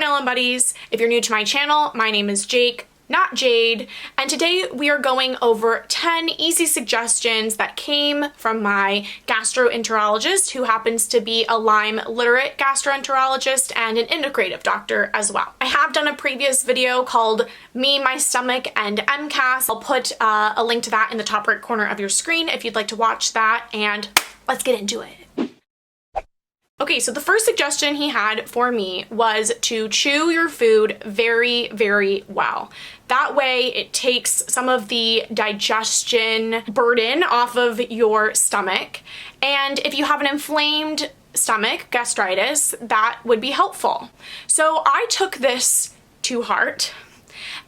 Bartonella and Buddies. If you're new to my channel, my name is Jake, not Jade, and today we are going over 10 easy suggestions that came from my gastroenterologist, who happens to be a Lyme literate gastroenterologist and an integrative doctor as well. I have done a previous video called Me, My Stomach, and MCAS. I'll put a link to that in the top right corner of your screen if you'd like to watch that, and let's get into it. Okay, so the first suggestion he had for me was to chew your food very, very well. That way it takes some of the digestion burden off of your stomach. And if you have an inflamed stomach, gastritis, that would be helpful. So I took this to heart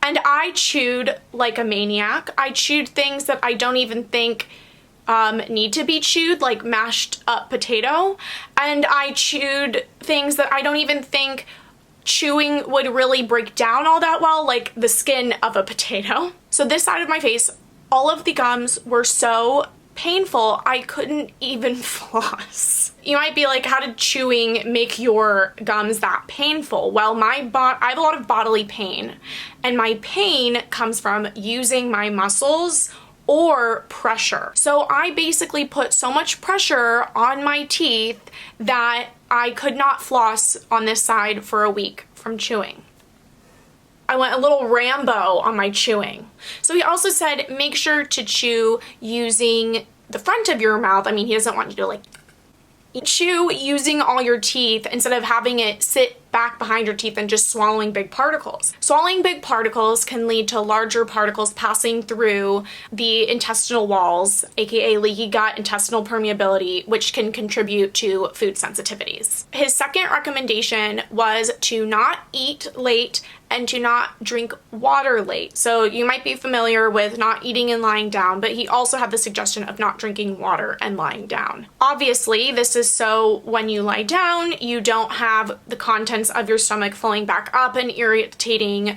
and I chewed like a maniac. I chewed things that I don't even think need to be chewed, like mashed up potato, and I chewed things that I don't even think chewing would really break down all that well, like the skin of a potato. So this side of my face, all of the gums were so painful I couldn't even floss. You might be like, how did chewing make your gums that painful? Well, I have a lot of bodily pain, and my pain comes from using my muscles or pressure. So I basically put so much pressure on my teeth that I could not floss on this side for a week from chewing. I went a little Rambo on my chewing. So he also said make sure to chew using the front of your mouth. I mean, he doesn't want you to like chew using all your teeth instead of having it sit back behind your teeth and just swallowing big particles. Swallowing big particles can lead to larger particles passing through the intestinal walls, aka leaky gut, intestinal permeability, which can contribute to food sensitivities. His second recommendation was to not eat late and to not drink water late. So you might be familiar with not eating and lying down, but he also had the suggestion of not drinking water and lying down. Obviously, this is so when you lie down, you don't have the contents of your stomach flowing back up and irritating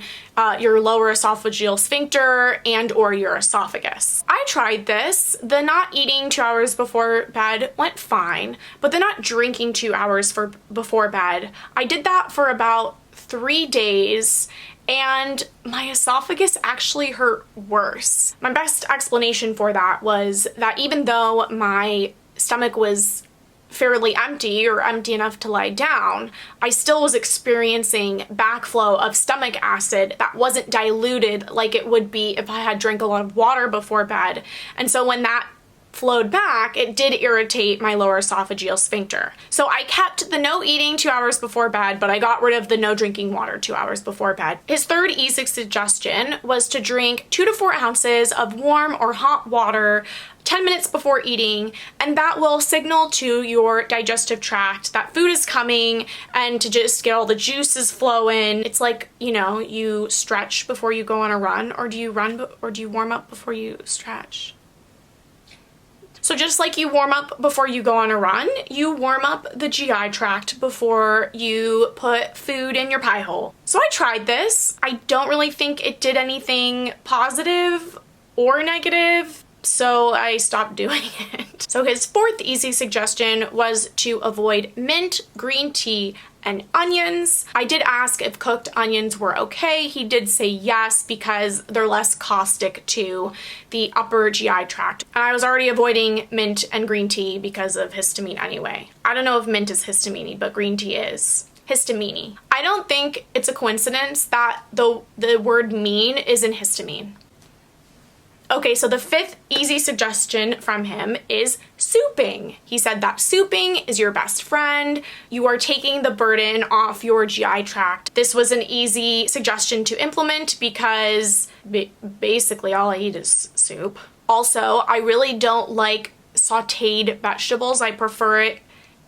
your lower esophageal sphincter and or your esophagus. I tried this. The not eating 2 hours before bed went fine, but the not drinking 2 hours before bed, I did that for about 3 days, and my esophagus actually hurt worse. My best explanation for that was that even though my stomach was fairly empty or empty enough to lie down, I still was experiencing backflow of stomach acid that wasn't diluted like it would be if I had drank a lot of water before bed. And so when that flowed back, it did irritate my lower esophageal sphincter. So I kept the no eating 2 hours before bed, but I got rid of the no drinking water 2 hours before bed. His third easy suggestion was to drink 2 to 4 ounces of warm or hot water 10 minutes before eating, and that will signal to your digestive tract that food is coming and to just get all the juices flowing. It's like, you know, you stretch before you go on a run, or do you warm up before you stretch? So just like you warm up before you go on a run, you warm up the GI tract before you put food in your pie hole. So I tried this. I don't really think it did anything positive or negative, so I stopped doing it. So his fourth easy suggestion was to avoid mint, green tea, and onions. I did ask if cooked onions were okay. He did say yes because they're less caustic to the upper GI tract. And I was already avoiding mint and green tea because of histamine anyway. I don't know if mint is histamine, but green tea is histamine. I don't think it's a coincidence that the word mean is in histamine. Okay, so the fifth easy suggestion from him is souping. He said that souping is your best friend. You are taking the burden off your GI tract. This was an easy suggestion to implement because basically all I eat is soup. Also, I really don't like sauteed vegetables. I prefer it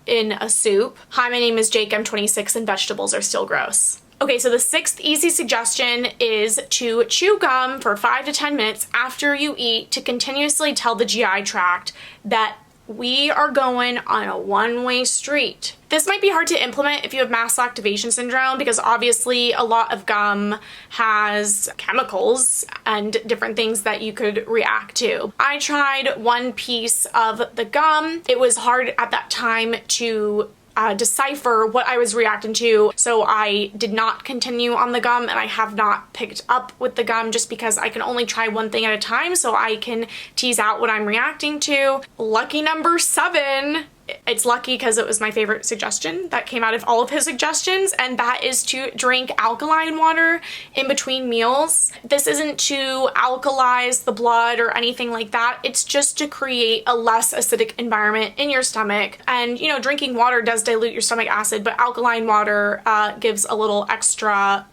in a soup. Hi, my name is Jake. I'm 26 and vegetables are still gross. Okay, so the sixth easy suggestion is to chew gum for 5 to 10 minutes after you eat to continuously tell the GI tract that we are going on a one-way street. This might be hard to implement if you have mast activation syndrome because obviously a lot of gum has chemicals and different things that you could react to. I tried one piece of the gum. It was hard at that time to decipher what I was reacting to, so I did not continue on the gum, and I have not picked up with the gum just because I can only try one thing at a time so I can tease out what I'm reacting to. Lucky number 7. It's lucky because it was my favorite suggestion that came out of all of his suggestions, and that is to drink alkaline water in between meals. This isn't to alkalize the blood or anything like that. It's just to create a less acidic environment in your stomach. And you know, drinking water does dilute your stomach acid, but alkaline water gives a little extra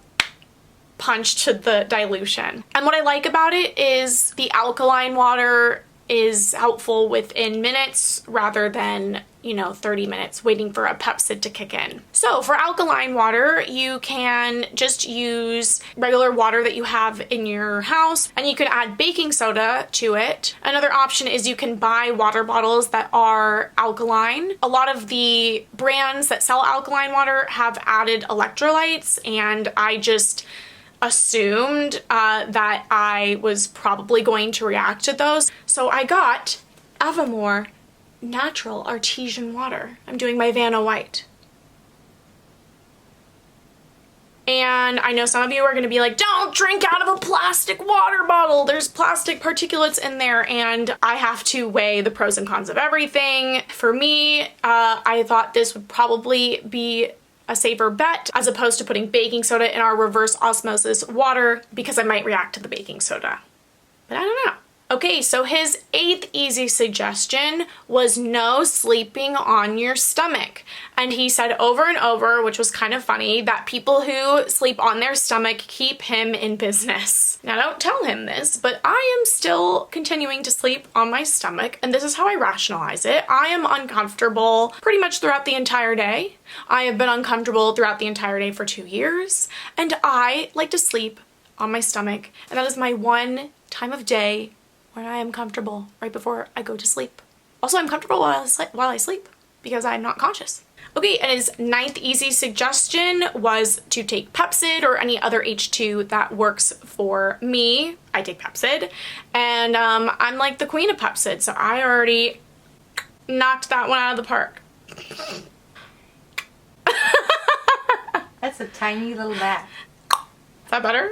punch to the dilution. And what I like about it is the alkaline water is helpful within minutes rather than, you know, 30 minutes waiting for a Pepsid to kick in. So for alkaline water, you can just use regular water that you have in your house, and you can add baking soda to it. Another option is you can buy water bottles that are alkaline. A lot of the brands that sell alkaline water have added electrolytes, and I just assumed that I was probably going to react to those. So I got Avamore natural artesian water. I'm doing my Vanna White. And I know some of you are going to be like, don't drink out of a plastic water bottle. There's plastic particulates in there, and I have to weigh the pros and cons of everything. For me, I thought this would probably be a safer bet as opposed to putting baking soda in our reverse osmosis water because I might react to the baking soda. But I don't know. Okay, so his 8th easy suggestion was no sleeping on your stomach. And he said over and over, which was kind of funny, that people who sleep on their stomach keep him in business. Now, don't tell him this, but I am still continuing to sleep on my stomach, and this is how I rationalize it. I am uncomfortable pretty much throughout the entire day. I have been uncomfortable throughout the entire day for 2 years, and I like to sleep on my stomach, and that is my one time of day when I am comfortable right before I go to sleep. Also, I'm comfortable while I sleep because I'm not conscious. Okay, and his 9th easy suggestion was to take Pepsid or any other H2 that works for me. I take Pepsid, and I'm like the queen of Pepsid, so I already knocked that one out of the park. That's a tiny little bat. Is that better?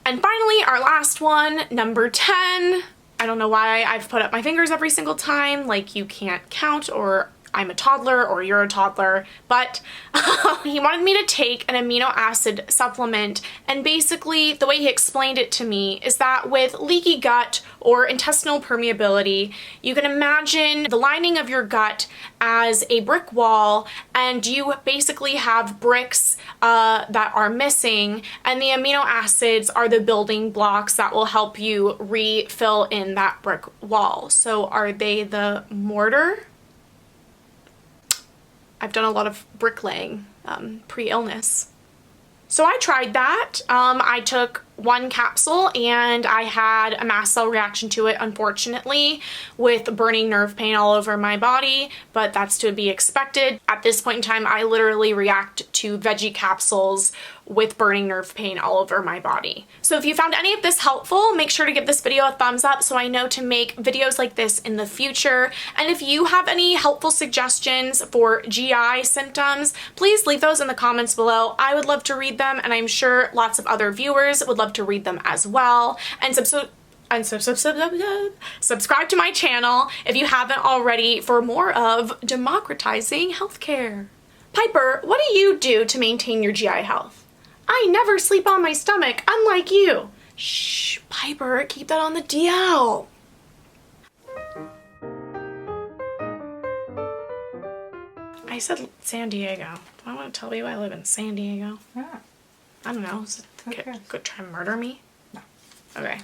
And finally, our last one, number 10. I don't know why I've put up my fingers every single time, like you can't count, or I'm a toddler, or you're a toddler, but he wanted me to take an amino acid supplement, and basically the way he explained it to me is that with leaky gut or intestinal permeability, you can imagine the lining of your gut as a brick wall, and you basically have bricks that are missing, and the amino acids are the building blocks that will help you refill in that brick wall. So are they the mortar? I've done a lot of bricklaying pre-illness. So I tried that. I took 1 capsule and I had a mast cell reaction to it, unfortunately, with burning nerve pain all over my body, but that's to be expected. At this point in time, I literally react to veggie capsules with burning nerve pain all over my body. So if you found any of this helpful, make sure to give this video a thumbs up so I know to make videos like this in the future. And if you have any helpful suggestions for GI symptoms, please leave those in the comments below. I would love to read them, and I'm sure lots of other viewers would love to read them as well. And subscribe to my channel if you haven't already for more of democratizing healthcare. Piper, what do you do to maintain your GI health? I never sleep on my stomach, unlike you. Shh, Piper, keep that on the DL. I said San Diego. Do I want to tell you I live in San Diego? Yeah. I don't know. Is it, could try to murder me? No. Okay.